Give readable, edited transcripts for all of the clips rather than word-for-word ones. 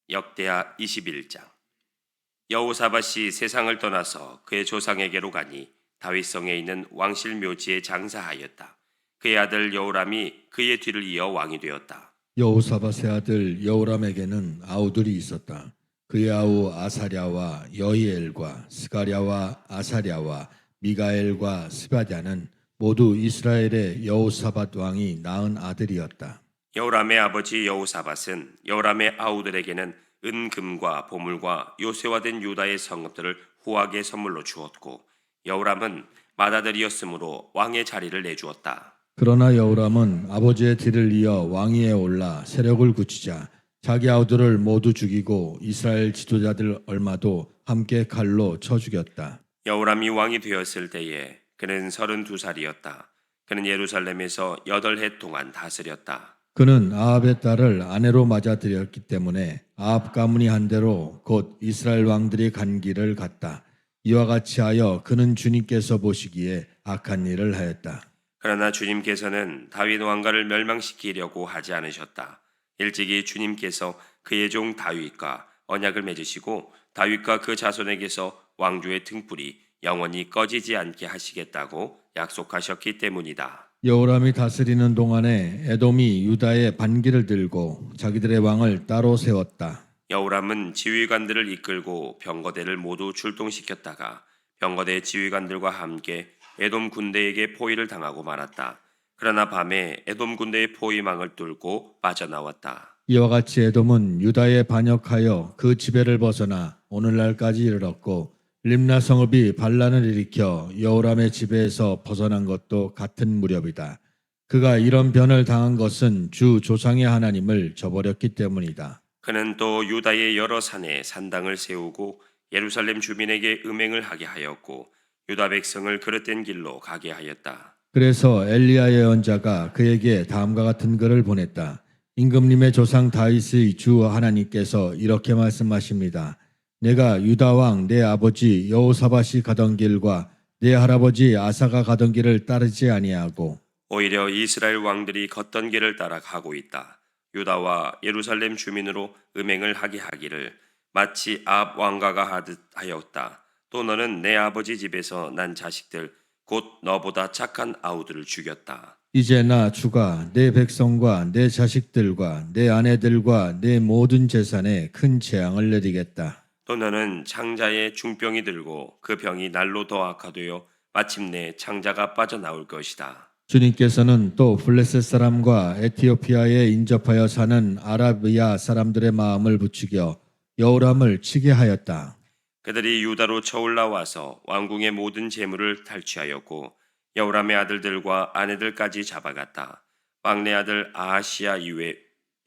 역대하 21장. 여호사밧이 세상을 떠나서 그의 조상에게로 가니 다윗성에 있는 왕실 묘지에 장사하였다. 그의 아들 여호람이 그의 뒤를 이어 왕이 되었다. 여호사밧의 아들 여호람에게는 아우들이 있었다. 그의 아우 아사랴와 여히엘과 스가랴와 아사랴와 미가엘과 스바랴는 모두 이스라엘의 여호사밧 왕이 낳은 아들이었다. 여호람의 아버지 여호사밧은 여호람의 아우들에게는 은금과 보물과 요새화된 유다의 성읍들을 후하게 선물로 주었고, 여호람은 맏아들이었으므로 왕의 자리를 내주었다. 그러나 여호람은 아버지의 뒤를 이어 왕위에 올라 세력을 굳히자 자기 아우들을 모두 죽이고 이스라엘 지도자들 얼마도 함께 칼로 쳐 죽였다. 여호람이 왕이 되었을 때에 그는 32살이었다. 그는 예루살렘에서 8해 동안 다스렸다. 그는 아합의 딸을 아내로 맞아들였기 때문에 아합 가문이 한 대로 곧 이스라엘 왕들이 간 길을 갔다. 이와 같이 하여 그는 주님께서 보시기에 악한 일을 하였다. 그러나 주님께서는 다윗 왕가를 멸망시키려고 하지 않으셨다. 일찍이 주님께서 그의 종 다윗과 언약을 맺으시고 다윗과 그 자손에게서 왕조의 등불이 영원히 꺼지지 않게 하시겠다고 약속하셨기 때문이다. 여호람이 다스리는 동안에 에돔이 유다의 반기를 들고 자기들의 왕을 따로 세웠다. 여호람은 지휘관들을 이끌고 병거대를 모두 출동시켰다가 병거대 지휘관들과 함께 에돔 군대에게 포위를 당하고 말았다. 그러나 밤에 에돔 군대의 포위망을 뚫고 빠져나왔다. 이와 같이 에돔은 유다에 반역하여 그 지배를 벗어나 오늘날까지 이르렀고 림나 성읍이 반란을 일으켜 여호람의 지배에서 벗어난 것도 같은 무렵이다. 그가 이런 변을 당한 것은 주 조상의 하나님을 저버렸기 때문이다. 그는 또 유다의 여러 산에 산당을 세우고 예루살렘 주민에게 음행을 하게 하였고 유다 백성을 그릇된 길로 가게 하였다. 그래서 엘리야 예언자가 그에게 다음과 같은 글을 보냈다. 임금님의 조상 다윗의 주 하나님께서 이렇게 말씀하십니다. 내가 유다 왕 내 아버지 여호사밧이 가던 길과 내 할아버지 아사가 가던 길을 따르지 아니하고 오히려 이스라엘 왕들이 걷던 길을 따라 가고 있다. 유다와 예루살렘 주민으로 음행을 하게 하기를 마치 아합 왕가가 하듯 하였다. 또 너는 내 아버지 집에서 난 자식들 곧 너보다 착한 아우들을 죽였다. 이제 나 주가 내 백성과 내 자식들과 내 아내들과 내 모든 재산에 큰 재앙을 내리겠다. 또 너는 창자에 중병이 들고 그 병이 날로 더 악화되어 마침내 창자가 빠져나올 것이다. 주님께서는 또 블레셋 사람과 에티오피아에 인접하여 사는 아라비아 사람들의 마음을 부추겨 여호람을 치게 하였다. 그들이 유다로 쳐올라와서 왕궁의 모든 재물을 탈취하였고 여호람의 아들들과 아내들까지 잡아갔다. 막내 아들 아하시야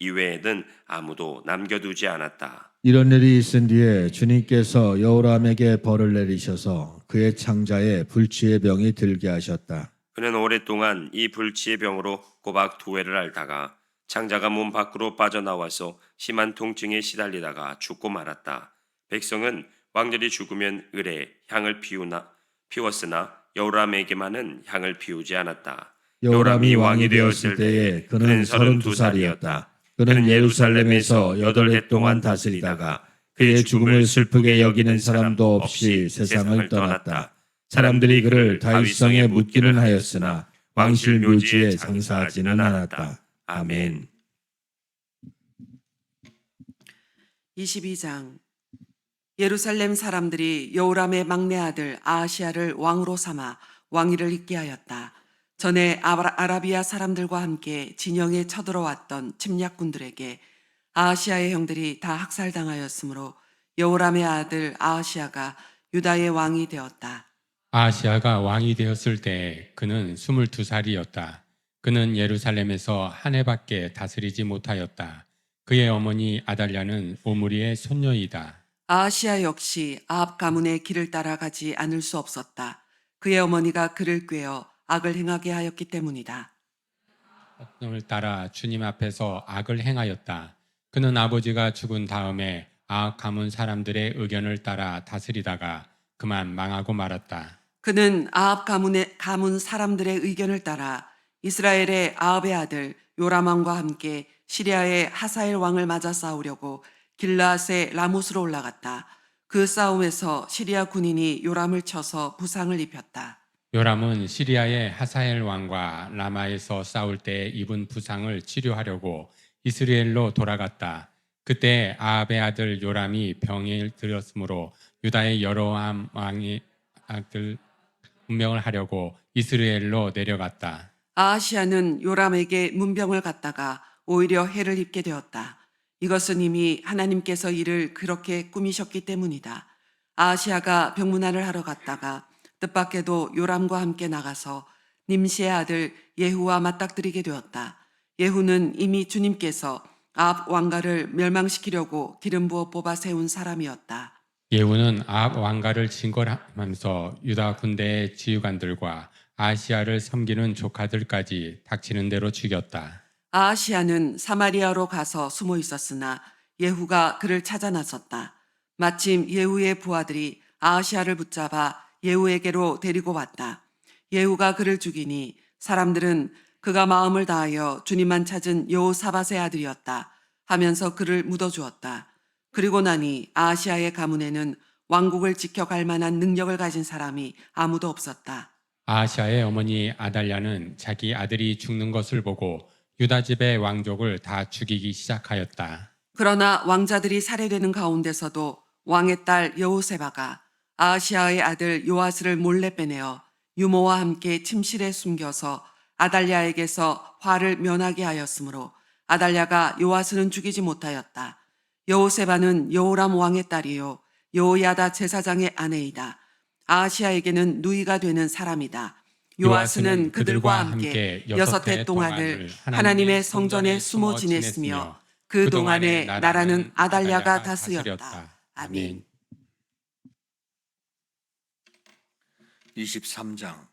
이외에는 아무도 남겨두지 않았다. 이런 일이 있은 뒤에 주님께서 여호람에게 벌을 내리셔서 그의 창자에 불치의 병이 들게 하셨다. 그는 오랫동안 이 불치의 병으로 꼬박 2회를 앓다가 창자가 몸 밖으로 빠져나와서 심한 통증에 시달리다가 죽고 말았다. 백성은 왕들이 죽으면 을에 향을 피웠으나 여호람에게만은 향을 피우지 않았다. 여호람이 왕이 되었을 때에 그는 32살이었다. 그는 예루살렘에서 8해 동안 다스리다가 그의 죽음을 슬프게 여기는 사람도 없이 세상을 떠났다. 사람들이 그를 다윗성에 묻기는 하였으나 왕실 묘지에 장사하지는 않았다. 아멘. 22장. 예루살렘 사람들이 여호람의 막내 아들 아하시야를 왕으로 삼아 왕위를 잇게 하였다. 전에 아라비아 사람들과 함께 진영에 쳐들어왔던 침략군들에게 아하시야의 형들이 다 학살당하였으므로 여호람의 아들 아하시야가 유다의 왕이 되었다. 아하시야가 왕이 되었을 때 그는 22살이었다. 그는 예루살렘에서 한 해밖에 다스리지 못하였다. 그의 어머니 아달랴는 오므리의 손녀이다. 아하시야 역시 아합 가문의 길을 따라가지 않을 수 없었다. 그의 어머니가 그를 꾀어 악을 행하게 하였기 때문이다. 을 따라 주님 앞에서 악을 행하였다. 그는 아버지가 죽은 다음에 아합 가문 사람들의 의견을 따라 다스리다가 그만 망하고 말았다. 그는 아합 가문 사람들의 의견을 따라 이스라엘의 아합의 아들 요람 왕과 함께 시리아의 하사엘 왕을 맞아 싸우려고 길라앗의 라못으로 올라갔다. 그 싸움에서 시리아 군인이 요람을 쳐서 부상을 입혔다. 요람은 시리아의 하사엘 왕과 라마에서 싸울 때 입은 부상을 치료하려고 이스라엘로 돌아갔다. 그때 아합의 아들 요람이 병에 들었으므로 유다의 여로함 왕의 아들 문명을 하려고 이스라엘로 내려갔다. 아하시아는 요람에게 문병을 갖다가 오히려 해를 입게 되었다. 이것은 이미 하나님께서 이를 그렇게 꾸미셨기 때문이다. 아하시아가 병문안을 하러 갔다가 뜻밖에도 요람과 함께 나가서 님시의 아들 예후와 맞닥뜨리게 되었다. 예후는 이미 주님께서 아합 왕가를 멸망시키려고 기름 부어 뽑아 세운 사람이었다. 예후는 아합 왕가를 징벌하면서 유다 군대의 지휘관들과 아시아를 섬기는 조카들까지 닥치는 대로 죽였다. 아하시아는 사마리아로 가서 숨어 있었으나 예후가 그를 찾아 나섰다. 마침 예후의 부하들이 아하시아를 붙잡아 예후에게로 데리고 왔다. 예후가 그를 죽이니 사람들은 그가 마음을 다하여 주님만 찾은 여호사밧의 아들이었다 하면서 그를 묻어주었다. 그리고 나니 아하시아의 가문에는 왕국을 지켜갈 만한 능력을 가진 사람이 아무도 없었다. 아시아의 어머니 아달랴는 자기 아들이 죽는 것을 보고 유다 집의 왕족을 다 죽이기 시작하였다. 그러나 왕자들이 살해되는 가운데서도 왕의 딸 여호세바가 아하시아의 아들 요아스를 몰래 빼내어 유모와 함께 침실에 숨겨서 아달랴에게서 화를 면하게 하였으므로 아달랴가 요아스는 죽이지 못하였다. 여호세바는 여호람 왕의 딸이요 여호야다 제사장의 아내이다. 아하시아에게는 누이가 되는 사람이다. 요아스는 그들과 함께 6해 동안을 하나님의 성전에 숨어 지냈으며 그 동안에 나라는 아달랴가 다스렸다. 아멘. 23장.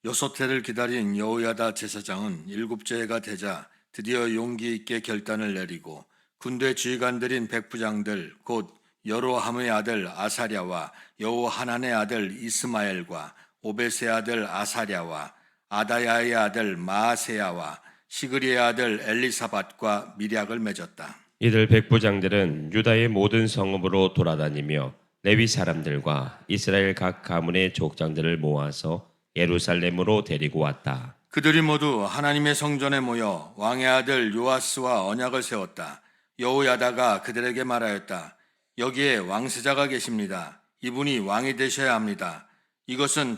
6해를 기다린 여호야다 제사장은 7째 해가 되자 드디어 용기 있게 결단을 내리고 군대 지휘관들인 백부장들 곧 여로함의 아들 아사랴와 여호하난의 아들 이스마엘과 오벳의 아들 아사랴와 아다야의 아들 마아세야와 시그리의 아들 엘리사밧과 미략을 맺었다. 이들 백부장들은 유다의 모든 성읍으로 돌아다니며 레위 사람들과 이스라엘 각 가문의 족장들을 모아서 예루살렘으로 데리고 왔다. 그들이 모두 하나님의 성전에 모여 왕의 아들 요아스와 언약을 세웠다. 여호야다가 그들에게 말하였다. 여기에 왕세자가 계십니다. 이분이 왕이 되셔야 합니다. 이것은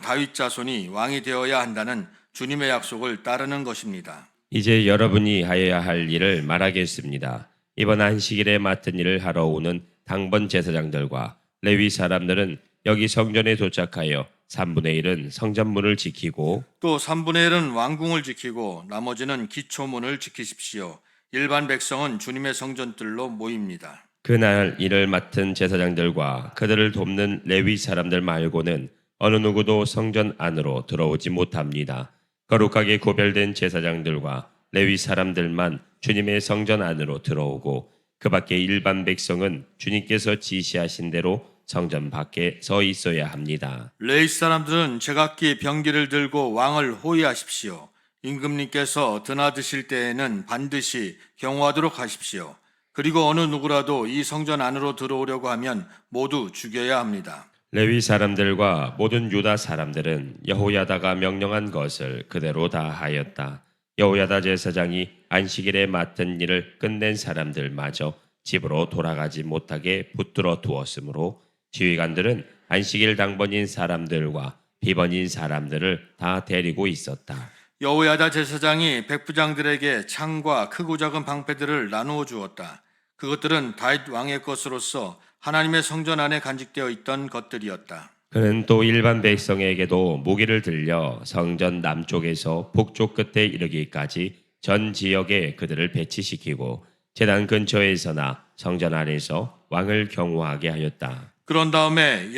다윗 자손이 왕이 되어야 한다는 주님의 약속을 따르는 것입니다. 이제 여러분이 하여야 할 일을 말하겠습니다. 이번 안식일에 맡은 일을 하러 오는 당번 제사장들과 레위 사람들은 여기 성전에 도착하여 3분의 1은 성전문을 지키고 또 3분의 1은 왕궁을 지키고 나머지는 기초문을 지키십시오. 일반 백성은 주님의 성전들로 모입니다. 그날 일을 맡은 제사장들과 그들을 돕는 레위 사람들 말고는 어느 누구도 성전 안으로 들어오지 못합니다. 거룩하게 구별된 제사장들과 레위 사람들만 주님의 성전 안으로 들어오고 그 밖에 일반 백성은 주님께서 지시하신 대로 성전 밖에 서 있어야 합니다. 레위 사람들은 제각기 병기를 들고 왕을 호위하십시오. 임금님께서 드나드실 때에는 반드시 경호하도록 하십시오. 그리고 어느 누구라도 이 성전 안으로 들어오려고 하면 모두 죽여야 합니다. 레위 사람들과 모든 유다 사람들은 여호야다가 명령한 것을 그대로 다 하였다. 여호야다 제사장이 안식일에 맡은 일을 끝낸 사람들마저 집으로 돌아가지 못하게 붙들어 두었으므로 지휘관들은 안식일 당번인 사람들과 비번인 사람들을 다 데리고 있었다. 여호야다 제사장이 백부장들에게 창과 크고 작은 방패들을 나누어 주었다. 그것들은 다윗 왕의 것으로서 하나님의 성전 안에 간직되어 있던 것들이었다. 그는 또 일반 백성에게도 무기를 들려 성전 남쪽에서 북쪽 끝에 이르기까지 전 지역에 그들을 배치시키고 제단 근처에서나 성전 안에서 왕을 경호하게 하였다. 그런 다음에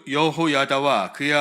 여호야다와 그의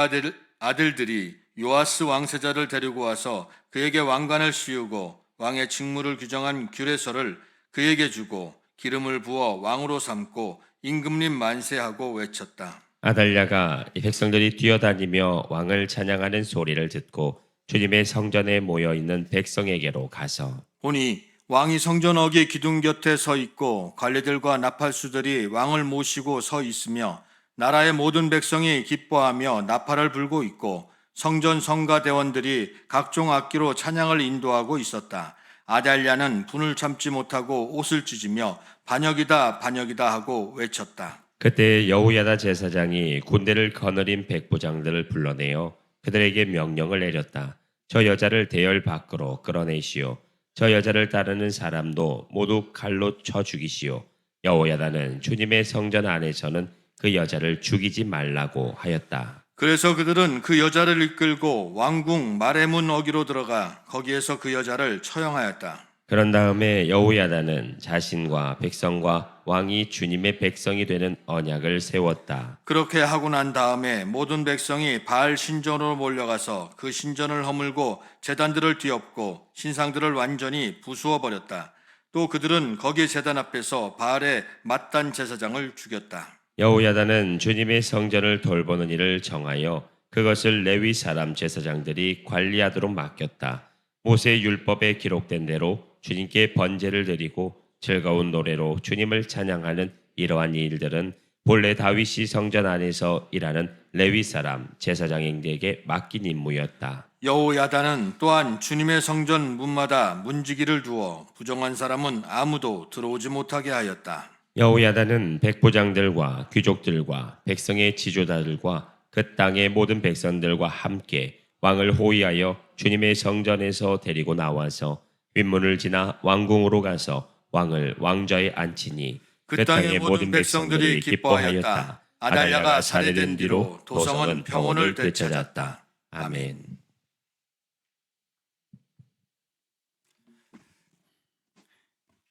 아들들이 요아스 왕세자를 데리고 와서 그에게 왕관을 씌우고 왕의 직무를 규정한 규례서를 그에게 주고 기름을 부어 왕으로 삼고 임금님 만세하고 외쳤다. 아달랴가 이 백성들이 뛰어다니며 왕을 찬양하는 소리를 듣고 주님의 성전에 모여 있는 백성에게로 가서 보니 왕이 성전 어귀 기둥 곁에 서 있고 관리들과 나팔수들이 왕을 모시고 서 있으며 나라의 모든 백성이 기뻐하며 나팔을 불고 있고 성전 성가대원들이 각종 악기로 찬양을 인도하고 있었다. 아달랴는 분을 참지 못하고 옷을 찢으며 반역이다 반역이다 하고 외쳤다. 그때 여호야다 제사장이 군대를 거느린 백부장들을 불러내어 그들에게 명령을 내렸다. 저 여자를 대열 밖으로 끌어내시오. 저 여자를 따르는 사람도 모두 칼로 쳐 죽이시오. 여호야다는 주님의 성전 안에서는 그 여자를 죽이지 말라고 하였다. 그래서 그들은 그 여자를 이끌고 왕궁 마레문 어귀로 들어가 거기에서 그 여자를 처형하였다. 그런 다음에 여호야다는 자신과 백성과 왕이 주님의 백성이 되는 언약을 세웠다. 그렇게 하고 난 다음에 모든 백성이 바알 신전으로 몰려가서 그 신전을 허물고 제단들을 뒤엎고 신상들을 완전히 부수어 버렸다. 또 그들은 거기 제단 앞에서 바알의 mat단 제사장을 죽였다. 여호야다는 주님의 성전을 돌보는 일을 정하여 그것을 레위 사람 제사장들이 관리하도록 맡겼다. 모세 율법에 기록된 대로 주님께 번제를 드리고 즐거운 노래로 주님을 찬양하는 이러한 일들은 본래 다윗이 성전 안에서 일하는 레위 사람 제사장에게 맡긴 임무였다. 여호야다는 또한 주님의 성전 문마다 문지기를 두어 부정한 사람은 아무도 들어오지 못하게 하였다. 여호야다는 백부장들과 귀족들과 백성의 지도자들과 그 땅의 모든 백성들과 함께 왕을 호위하여 주님의 성전에서 데리고 나와서 윗문을 지나 왕궁으로 가서 왕을 왕좌에 앉히니 그 땅의 모든 백성들이 기뻐하였다. 아달랴가 살해된 뒤로 도성은 평온을 되찾았다. 아멘.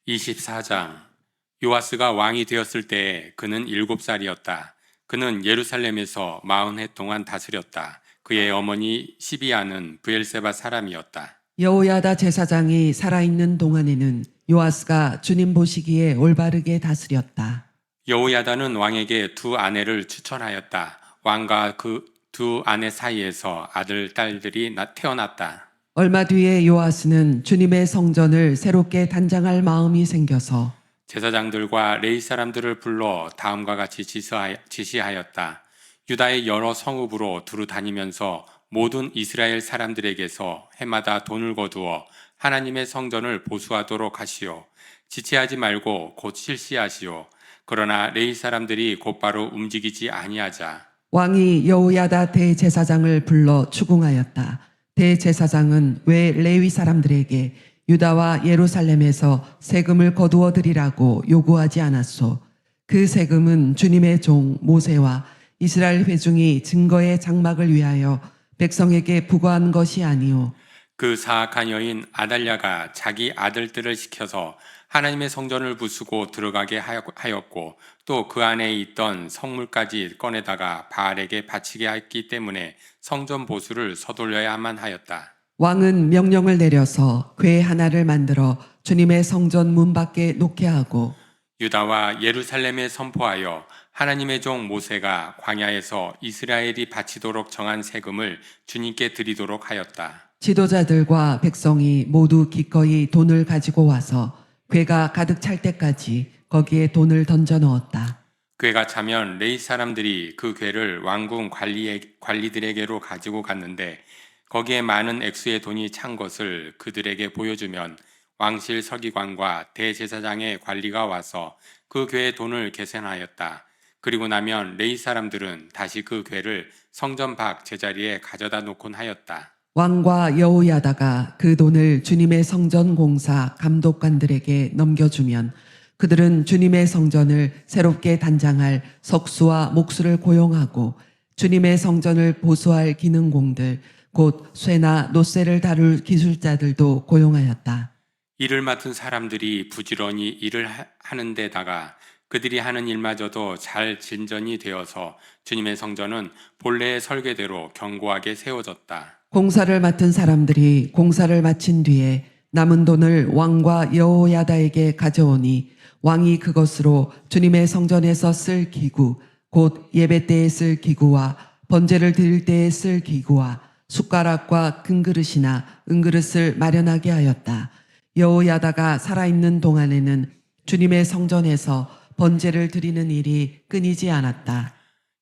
(24장) 요아스가 왕이 되었을 때에 그는 7살이었다. 그는 예루살렘에서 40해 동안 다스렸다. 그의 어머니 시비아는 브엘세바 사람이었다. 여호야다 제사장이 살아있는 동안에는 요아스가 주님 보시기에 올바르게 다스렸다. 여호야다는 왕에게 2 아내를 추천하였다. 왕과 그 2 아내 사이에서 아들, 딸들이 태어났다. 얼마 뒤에 요아스는 주님의 성전을 새롭게 단장할 마음이 생겨서 제사장들과 레위 사람들을 불러 다음과 같이 지시하였다. 유다의 여러 성읍으로 두루 다니면서 모든 이스라엘 사람들에게서 해마다 돈을 거두어 하나님의 성전을 보수하도록 하시오. 지체하지 말고 곧 실시하시오. 그러나 레위 사람들이 곧바로 움직이지 아니하자 왕이 여호야다 대제사장을 불러 추궁하였다. 대제사장은 왜 레위 사람들에게 유다와 예루살렘에서 세금을 거두어 드리라고 요구하지 않았소? 그 세금은 주님의 종 모세와 이스라엘 회중이 증거의 장막을 위하여 백성에게 부과한 것이 아니오. 그 사악한 여인 아달랴가 자기 아들들을 시켜서 하나님의 성전을 부수고 들어가게 하였고 또 그 안에 있던 성물까지 꺼내다가 바알에게 바치게 했기 때문에 성전 보수를 서둘러야만 하였다. 왕은 명령을 내려서 궤 하나를 만들어 주님의 성전 문 밖에 놓게 하고 유다와 예루살렘에 선포하여 하나님의 종 모세가 광야에서 이스라엘이 바치도록 정한 세금을 주님께 드리도록 하였다. 지도자들과 백성이 모두 기꺼이 돈을 가지고 와서 궤가 가득 찰 때까지 거기에 돈을 던져 넣었다. 궤가 차면 레위 사람들이 그 궤를 왕궁 관리들에게로 가지고 갔는데 거기에 많은 액수의 돈이 찬 것을 그들에게 보여주면 왕실 서기관과 대제사장의 관리가 와서 그 궤의 돈을 계산하였다. 그리고 나면 레위 사람들은 다시 그 궤를 성전 밖 제자리에 가져다 놓곤 하였다. 왕과 여호야다가 그 돈을 주님의 성전 공사 감독관들에게 넘겨주면 그들은 주님의 성전을 새롭게 단장할 석수와 목수를 고용하고 주님의 성전을 보수할 기능공들 곧 쇠나 노쇠를 다룰 기술자들도 고용하였다. 일을 맡은 사람들이 부지런히 일을 하는 데다가 그들이 하는 일마저도 잘 진전이 되어서 주님의 성전은 본래의 설계대로 견고하게 세워졌다. 공사를 맡은 사람들이 공사를 마친 뒤에 남은 돈을 왕과 여호야다에게 가져오니 왕이 그것으로 주님의 성전에서 쓸 기구 곧 예배 때에 쓸 기구와 번제를 드릴 때에 쓸 기구와 숟가락과 금그릇이나 은그릇을 마련하게 하였다. 여호야다가 살아있는 동안에는 주님의 성전에서 번제를 드리는 일이 끊이지 않았다.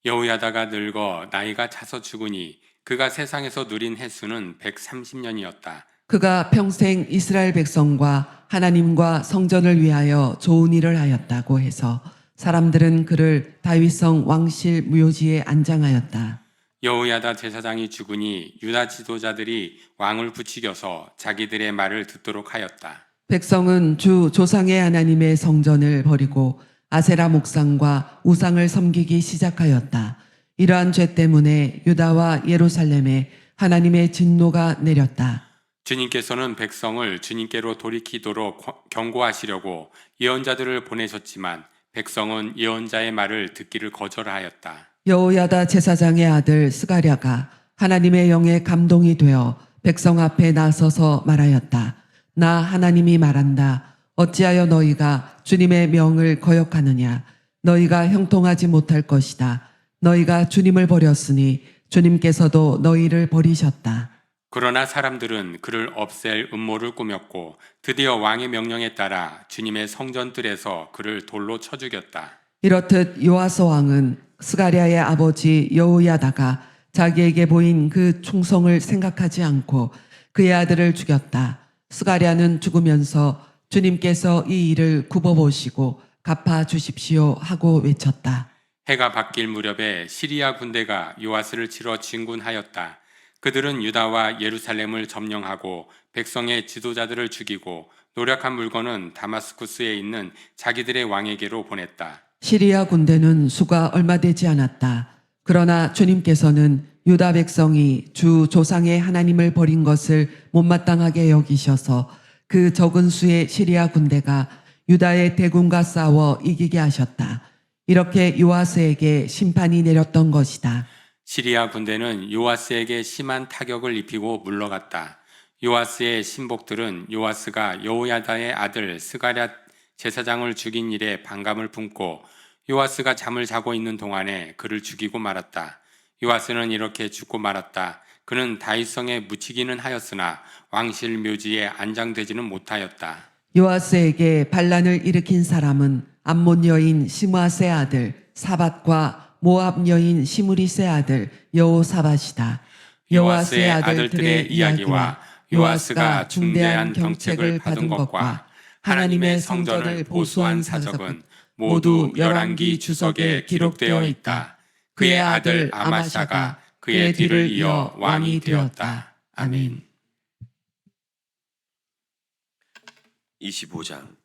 여호야다가 늙어 나이가 차서 죽으니 그가 세상에서 누린 횟수는 130년이었다. 그가 평생 이스라엘 백성과 하나님과 성전을 위하여 좋은 일을 하였다고 해서 사람들은 그를 다윗성 왕실 무효지에 안장하였다. 여호야다 제사장이 죽으니 유다 지도자들이 왕을 부추겨서 자기들의 말을 듣도록 하였다. 백성은 주 조상의 하나님의 성전을 버리고 아세라 목상과 우상을 섬기기 시작하였다. 이러한 죄 때문에 유다와 예루살렘에 하나님의 진노가 내렸다. 주님께서는 백성을 주님께로 돌이키도록 경고하시려고 예언자들을 보내셨지만 백성은 예언자의 말을 듣기를 거절하였다. 여호야다 제사장의 아들 스가랴가 하나님의 영에 감동이 되어 백성 앞에 나서서 말하였다. 나 하나님이 말한다. 어찌하여 너희가 주님의 명을 거역하느냐. 너희가 형통하지 못할 것이다. 너희가 주님을 버렸으니 주님께서도 너희를 버리셨다. 그러나 사람들은 그를 없앨 음모를 꾸몄고 드디어 왕의 명령에 따라 주님의 성전들에서 그를 돌로 쳐 죽였다. 이렇듯 요아스 왕은 스가랴의 아버지 여호야다가 자기에게 보인 그 충성을 생각하지 않고 그의 아들을 죽였다. 스가랴는 죽으면서 주님께서 이 일을 굽어보시고 갚아 주십시오 하고 외쳤다. 해가 바뀔 무렵에 시리아 군대가 요아스를 치러 진군하였다. 그들은 유다와 예루살렘을 점령하고 백성의 지도자들을 죽이고 노력한 물건은 다마스쿠스에 있는 자기들의 왕에게로 보냈다. 시리아 군대는 수가 얼마 되지 않았다. 그러나 주님께서는 유다 백성이 주 조상의 하나님을 버린 것을 못마땅하게 여기셔서 그 적은 수의 시리아 군대가 유다의 대군과 싸워 이기게 하셨다. 이렇게 요아스에게 심판이 내렸던 것이다. 시리아 군대는 요아스에게 심한 타격을 입히고 물러갔다. 요아스의 신복들은 요아스가 여호야다의 아들 스가랴 제사장을 죽인 일에 반감을 품고 요아스가 잠을 자고 있는 동안에 그를 죽이고 말았다. 요아스는 이렇게 죽고 말았다. 그는 다윗성에 묻히기는 하였으나 왕실 묘지에 안장되지는 못하였다. 요아스에게 반란을 일으킨 사람은 암몬 여인 시므아스의 아들 사밧과 모압 여인 시므리스의 아들 여호사밧이다. 요아스의 아들들의 이야기와 요아스가 중대한 경책을 받은 것과 하나님의 성전을 보수한 사적은 모두 열왕기 주석에 기록되어 있다. 그의 아들 아마샤가 그의 뒤를 이어 왕이 되었다. 아멘. 25장.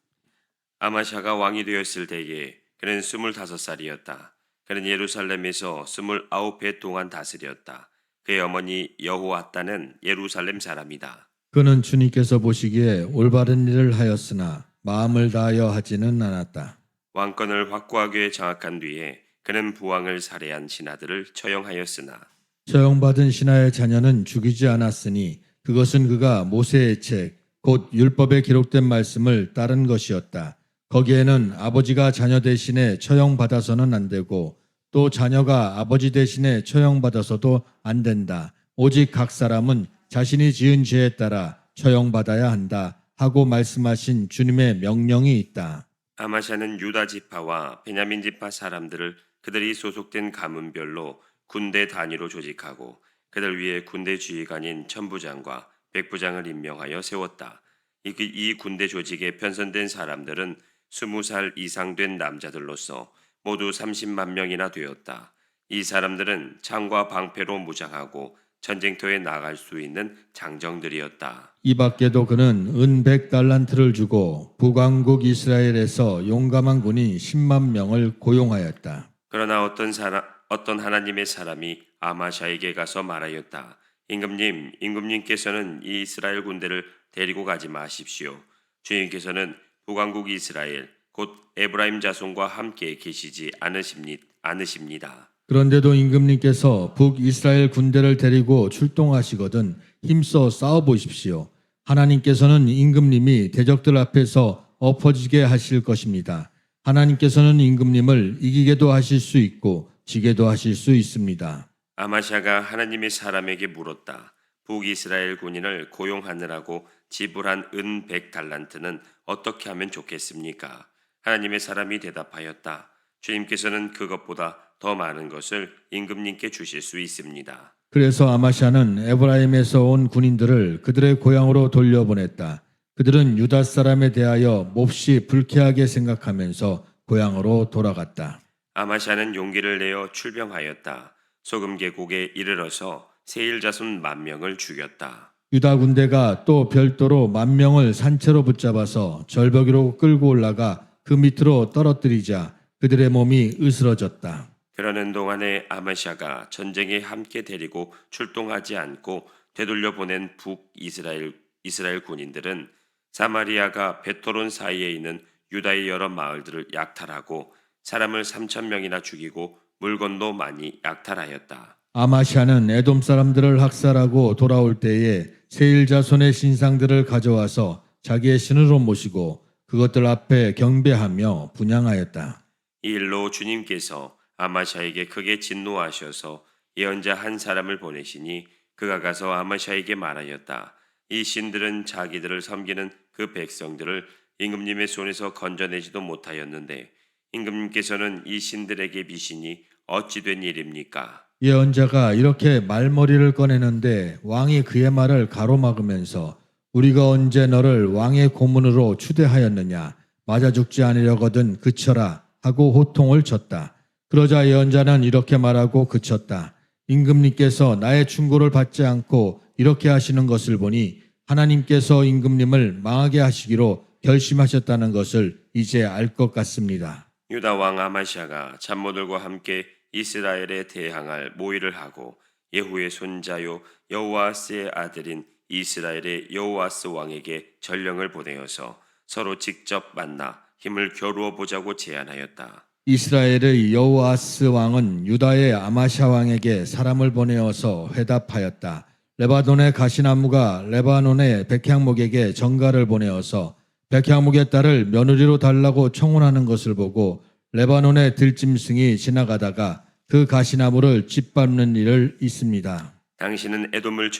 아마샤가 왕이 되었을 때에 그는 25살이었다. 그는 예루살렘에서 29해 동안 다스렸다. 그의 어머니 여호아따는 예루살렘 사람이다. 그는 주님께서 보시기에 올바른 일을 하였으나 마음을 다하여 하지는 않았다. 왕권을 확고하게 장악한 뒤에 그는 부왕을 살해한 신하들을 처형하였으나 처형받은 신하의 자녀는 죽이지 않았으니 그것은 그가 모세의 책, 곧 율법에 기록된 말씀을 따른 것이었다. 거기에는 아버지가 자녀 대신에 처형받아서는 안 되고 또 자녀가 아버지 대신에 처형받아서도 안 된다. 오직 각 사람은 자신이 지은 죄에 따라 처형받아야 한다 하고 말씀하신 주님의 명령이 있다. 아마샤는 유다 지파와 베냐민 지파 사람들을 그들이 소속된 가문별로 군대 단위로 조직하고 그들 위에 군대 지휘관인 천부장과 백부장을 임명하여 세웠다. 이 군대 조직에 편성된 사람들은 20살 이상 된 남자들로서 모두 30만 명이나 되었다. 이 사람들은 창과 방패로 무장하고 전쟁터에 나갈 수 있는 장정들이었다. 이 밖에도 그는 은 100달란트를 주고 북왕국 이스라엘에서 용감한 군인 10만 명을 고용하였다. 그러나 어떤 하나님의 사람이 아마샤에게 가서 말하였다. 임금님께서는 이 이스라엘 군대를 데리고 가지 마십시오. 주님께서는 북왕국 이스라엘 곧 에브라임 자손과 함께 계시지 않으십니다. 그런데도 임금님께서 북이스라엘 군대를 데리고 출동하시거든 힘써 싸워보십시오. 하나님께서는 임금님이 대적들 앞에서 엎어지게 하실 것입니다. 하나님께서는 임금님을 이기게도 하실 수 있고 지게도 하실 수 있습니다. 아마샤가 하나님의 사람에게 물었다. 북이스라엘 군인을 고용하느라고 지불한 은 100달란트는 어떻게 하면 좋겠습니까? 하나님의 사람이 대답하였다. 주님께서는 그것보다 더 많은 것을 임금님께 주실 수 있습니다. 그래서 아마샤는 에브라임에서 온 군인들을 그들의 고향으로 돌려보냈다. 그들은 유다 사람에 대하여 몹시 불쾌하게 생각하면서 고향으로 돌아갔다. 아마샤는 용기를 내어 출병하였다. 소금 계곡에 이르러서 세일 자손 10,000명을 죽였다. 유다 군대가 또 별도로 10,000명을 산채로 붙잡아서 절벽으로 끌고 올라가 그 밑으로 떨어뜨리자 그들의 몸이 으스러졌다. 그러는 동안에 아마샤가 전쟁에 함께 데리고 출동하지 않고 되돌려 보낸 북이스라엘 군인들은 사마리아가 베토론 사이에 있는 유다의 여러 마을들을 약탈하고 사람을 3,000명이나 죽이고 물건도 많이 약탈하였다. 아마샤는 에돔 사람들을 학살하고 돌아올 때에 세일 자손의 신상들을 가져와서 자기의 신으로 모시고 그것들 앞에 경배하며 분향하였다. 이 일로 주님께서 아마샤에게 크게 진노하셔서 예언자 한 사람을 보내시니 그가 가서 아마샤에게 말하였다. 이 신들은 자기들을 섬기는 그 백성들을 임금님의 손에서 건져내지도 못하였는데 임금님께서는 이 신들에게 비시니 어찌 된 일입니까? 예언자가 이렇게 말머리를 꺼내는데 왕이 그의 말을 가로막으면서 우리가 언제 너를 왕의 고문으로 추대하였느냐 맞아 죽지 않으려거든 그쳐라 하고 호통을 쳤다. 그러자 예언자는 이렇게 말하고 그쳤다. 임금님께서 나의 충고를 받지 않고 이렇게 하시는 것을 보니 하나님께서 임금님을 망하게 하시기로 결심하셨다는 것을 이제 알 것 같습니다. 유다 왕 아마샤가 참모들과 함께 이스라엘에 대항할 모의를 하고 예후의 손자요 여호아스의 아들인 이스라엘의 여호아스 왕에게 전령을 보내어서 서로 직접 만나 힘을 겨루어 보자고 제안하였다. 이스라엘의 여호아스 왕은 유다의 아마샤 왕에게 사람을 보내어서 회답하였다. 레바논의 가시나무가 레바논의 백향목에게 전가를 보내어서 백향목의 딸을 며느리로 달라고 청혼하는 것을 보고 레바논의 들짐승이 지나가다가 그 가시나무를 짓밟는 일을 있습니다. 당신은 에돔을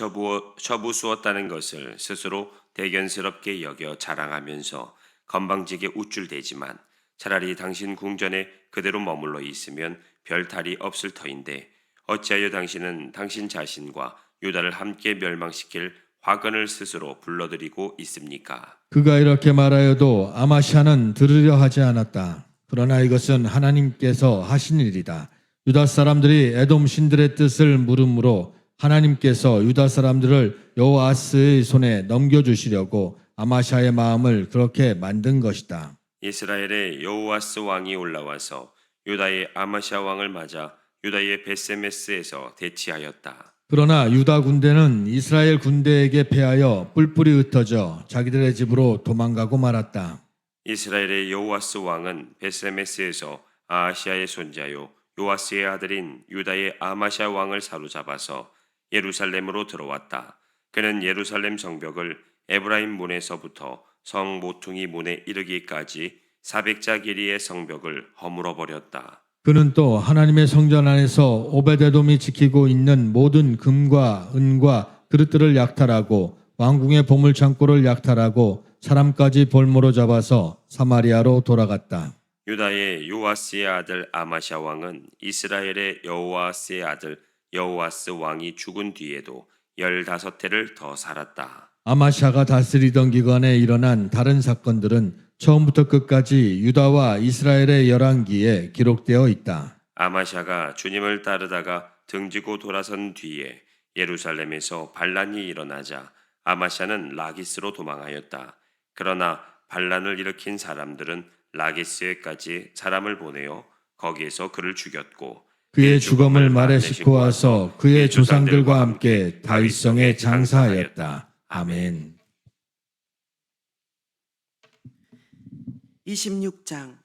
처부수었다는 것을 스스로 대견스럽게 여겨 자랑하면서 건방지게 우쭐대지만 차라리 당신 궁전에 그대로 머물러 있으면 별 탈이 없을 터인데 어찌하여 당신은 당신 자신과 유다를 함께 멸망시킬 화근을 스스로 불러들이고 있습니까? 그가 이렇게 말하여도 아마샤는 들으려 하지 않았다. 그러나 이것은 하나님께서 하신 일이다. 유다 사람들이 에돔 신들의 뜻을 물음으로 하나님께서 유다 사람들을 여호아스의 손에 넘겨주시려고 아마샤의 마음을 그렇게 만든 것이다. 이스라엘의 여호아스 왕이 올라와서 유다의 아마샤 왕을 맞아 유다의 베세메스에서 대치하였다. 그러나 유다 군대는 이스라엘 군대에게 패하여 뿔뿔이 흩어져 자기들의 집으로 도망가고 말았다. 이스라엘의 여호아스 왕은 베세메스에서 아하시아의 손자요 요아스의 아들인 유다의 아마샤 왕을 사로잡아서 예루살렘으로 들어왔다. 그는 예루살렘 성벽을 에브라임 문에서부터 성 모퉁이 문에 이르기까지 400자 길이의 성벽을 허물어 버렸다. 그는 또 하나님의 성전 안에서 오베데돔이 지키고 있는 모든 금과 은과 그릇들을 약탈하고 왕궁의 보물 창고를 약탈하고 사람까지 볼모로 잡아서 사마리아로 돌아갔다. 유다의 요아스의 아들 아마샤 왕은 이스라엘의 여호아스의 아들 여호아스 왕이 죽은 뒤에도 15해를 더 살았다. 아마샤가 다스리던 기간에 일어난 다른 사건들은 처음부터 끝까지 유다와 이스라엘의 열왕기에 기록되어 있다. 아마샤가 주님을 따르다가 등지고 돌아선 뒤에 예루살렘에서 반란이 일어나자 아마샤는 라기스로 도망하였다. 그러나 반란을 일으킨 사람들은 라기스에까지 사람을 보내어 거기에서 그를 죽였고 그의 죽음을 말에 싣고 와서 그의 조상들과 함께 다윗성에 장사하였다. 아멘. 26장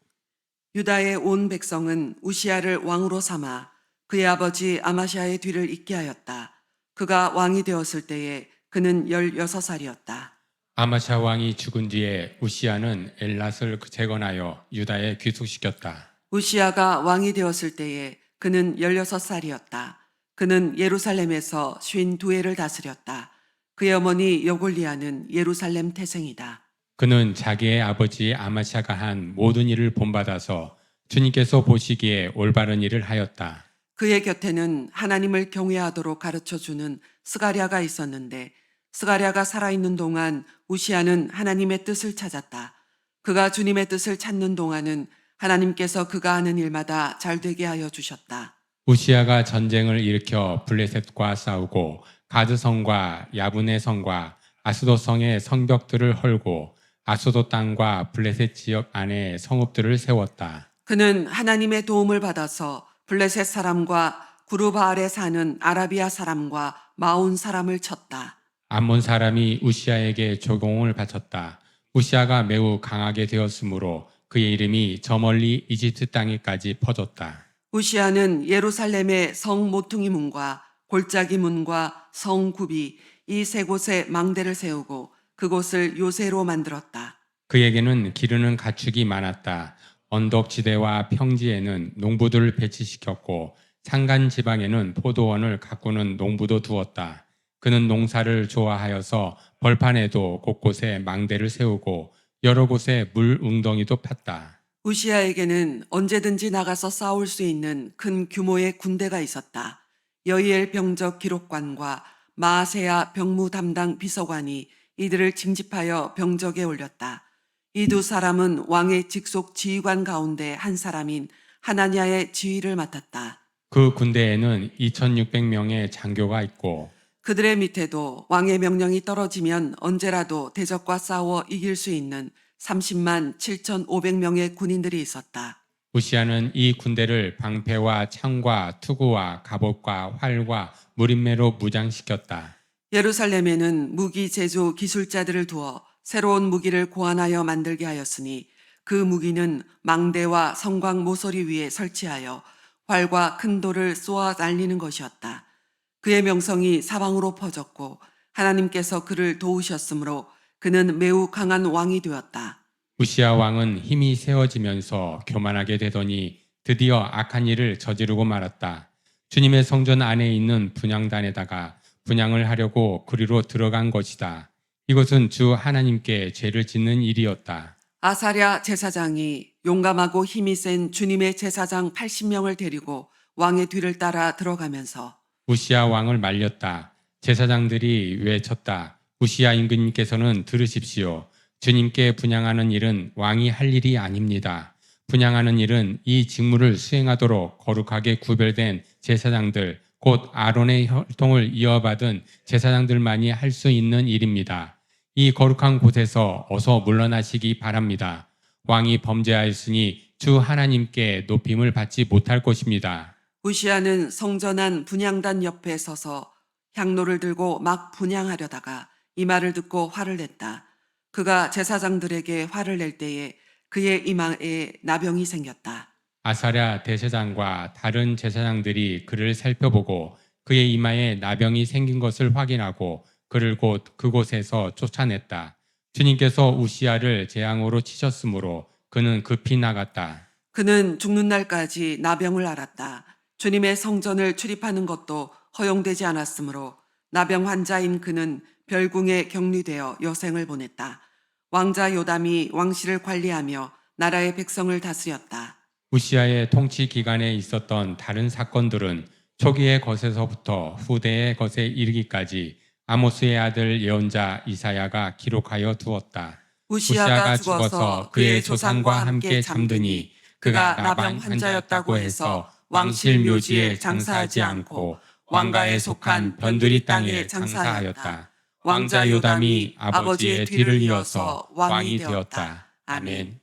유다의 온 백성은 우시아를 왕으로 삼아 그의 아버지 아마시아의 뒤를 잇게 하였다. 그가 왕이 되었을 때에 그는 16살이었다. 아마샤 왕이 죽은 뒤에 우시아는 엘랏을 재건하여 유다에 귀속시켰다. 우시아가 왕이 되었을 때에 그는 16살이었다. 그는 예루살렘에서 52해를 다스렸다. 그의 어머니 여골리아는 예루살렘 태생이다. 그는 자기의 아버지 아마샤가 한 모든 일을 본받아서 주님께서 보시기에 올바른 일을 하였다. 그의 곁에는 하나님을 경외하도록 가르쳐주는 스가랴가 있었는데 스가랴가 살아있는 동안 우시아는 하나님의 뜻을 찾았다. 그가 주님의 뜻을 찾는 동안은 하나님께서 그가 하는 일마다 잘되게 하여 주셨다. 우시아가 전쟁을 일으켜 블레셋과 싸우고 가드성과 야분의 성과 아스도 성의 성벽들을 헐고 아스도 땅과 블레셋 지역 안에 성읍들을 세웠다. 그는 하나님의 도움을 받아서 블레셋 사람과 구르바알에 사는 아라비아 사람과 마온 사람을 쳤다. 암몬 사람이 우시아에게 조공을 바쳤다. 우시아가 매우 강하게 되었으므로 그의 이름이 저 멀리 이집트 땅에까지 퍼졌다. 우시아는 예루살렘의 성 모퉁이 문과 골짜기 문과 성 굽이 이 세 곳에 망대를 세우고 그곳을 요새로 만들었다. 그에게는 기르는 가축이 많았다. 언덕지대와 평지에는 농부들을 배치시켰고 산간 지방에는 포도원을 가꾸는 농부도 두었다. 그는 농사를 좋아하여서 벌판에도 곳곳에 망대를 세우고 여러 곳에 물 웅덩이도 팠다. 우시아에게는 언제든지 나가서 싸울 수 있는 큰 규모의 군대가 있었다. 여이엘 병적 기록관과 마아세야 병무 담당 비서관이 이들을 징집하여 병적에 올렸다. 이 두 사람은 왕의 직속 지휘관 가운데 한 사람인 하나냐의 지휘를 맡았다. 그 군대에는 2600명의 장교가 있고 그들의 밑에도 왕의 명령이 떨어지면 언제라도 대적과 싸워 이길 수 있는 30만 7,500명의 군인들이 있었다. 우시아는 이 군대를 방패와 창과 투구와 갑옷과 활과 무림매로 무장시켰다. 예루살렘에는 무기 제조 기술자들을 두어 새로운 무기를 고안하여 만들게 하였으니 그 무기는 망대와 성곽 모서리 위에 설치하여 활과 큰 돌을 쏘아 날리는 것이었다. 그의 명성이 사방으로 퍼졌고 하나님께서 그를 도우셨으므로 그는 매우 강한 왕이 되었다. 우시아 왕은 힘이 세워지면서 교만하게 되더니 드디어 악한 일을 저지르고 말았다. 주님의 성전 안에 있는 분향단에다가 분향을 하려고 그리로 들어간 것이다. 이것은 주 하나님께 죄를 짓는 일이었다. 아사랴 제사장이 용감하고 힘이 센 주님의 제사장 80명을 데리고 왕의 뒤를 따라 들어가면서 우시아 왕을 말렸다. 제사장들이 외쳤다. 우시아 임금님께서는 들으십시오. 주님께 분향하는 일은 왕이 할 일이 아닙니다. 분향하는 일은 이 직무를 수행하도록 거룩하게 구별된 제사장들, 곧 아론의 혈통을 이어받은 제사장들만이 할 수 있는 일입니다. 이 거룩한 곳에서 어서 물러나시기 바랍니다. 왕이 범죄하였으니 주 하나님께 높임을 받지 못할 것입니다. 우시아는 성전 안 분향단 옆에 서서 향로를 들고 막 분향하려다가 이 말을 듣고 화를 냈다. 그가 제사장들에게 화를 낼 때에 그의 이마에 나병이 생겼다. 아사랴 대제사장과 다른 제사장들이 그를 살펴보고 그의 이마에 나병이 생긴 것을 확인하고 그를 곧 그곳에서 쫓아냈다. 주님께서 우시아를 재앙으로 치셨으므로 그는 급히 나갔다. 그는 죽는 날까지 나병을 앓았다. 주님의 성전을 출입하는 것도 허용되지 않았으므로 나병 환자인 그는 별궁에 격리되어 여생을 보냈다. 왕자 요담이 왕실을 관리하며 나라의 백성을 다스렸다. 우시아의 통치 기간에 있었던 다른 사건들은 초기의 것에서부터 후대의 것에 이르기까지 아모스의 아들 예언자 이사야가 기록하여 두었다. 우시아가 죽어서 그의 조상과 함께 잠드니 그가 나병 환자였다고 해서 왕실 묘지에 장사하지 않고 왕가에 속한 변두리 땅에 장사하였다. 왕자 요담이 아버지의 뒤를 이어서 왕이 되었다. 아멘.